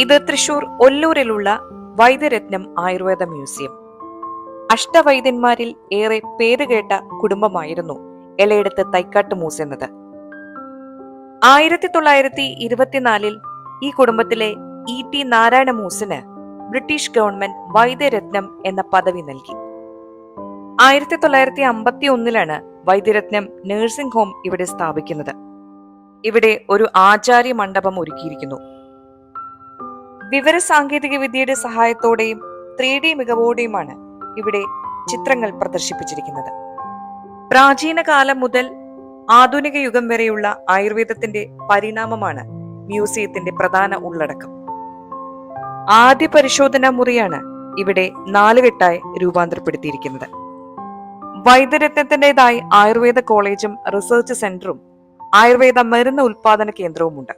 ഇത് തൃശൂർ ഒല്ലൂരിലുള്ള വൈദ്യരത്നം ആയുർവേദ മ്യൂസിയം. അഷ്ടവൈദ്യന്മാരിൽ ഏറെ പേരുകേട്ട കുടുംബമായിരുന്നു എലയെടുത്ത് തൈക്കാട്ട് മൂസ് എന്നത്. 1924 ഈ കുടുംബത്തിലെ ET നാരായണ മൂസിന് ബ്രിട്ടീഷ് ഗവൺമെന്റ് വൈദ്യരത്നം എന്ന പദവി നൽകി. 1951 വൈദ്യരത്നം നഴ്സിംഗ് ഹോം ഇവിടെ സ്ഥാപിക്കുന്നത്. ഇവിടെ ഒരു ആചാര്യ മണ്ഡപം ഒരുക്കിയിരിക്കുന്നു. വിവര സാങ്കേതിക വിദ്യയുടെ സഹായത്തോടെയും 3D മികവോടെയുമാണ് ഇവിടെ ചിത്രങ്ങൾ പ്രദർശിപ്പിച്ചിരിക്കുന്നത്. പ്രാചീന കാലം മുതൽ ആധുനിക യുഗം വരെയുള്ള ആയുർവേദത്തിന്റെ പരിണാമമാണ് മ്യൂസിയത്തിന്റെ പ്രധാന ഉള്ളടക്കം. ആദ്യ പരിശോധനാ മുറിയാണ് ഇവിടെ 4 കെട്ടായി രൂപാന്തരപ്പെടുത്തിയിരിക്കുന്നത്. വൈദ്യരത്നത്തിൻ്റെതായി ആയുർവേദ കോളേജും റിസർച്ച് സെന്ററും ആയുർവേദ മരുന്ന് ഉൽപാദന കേന്ദ്രവുമുണ്ട്.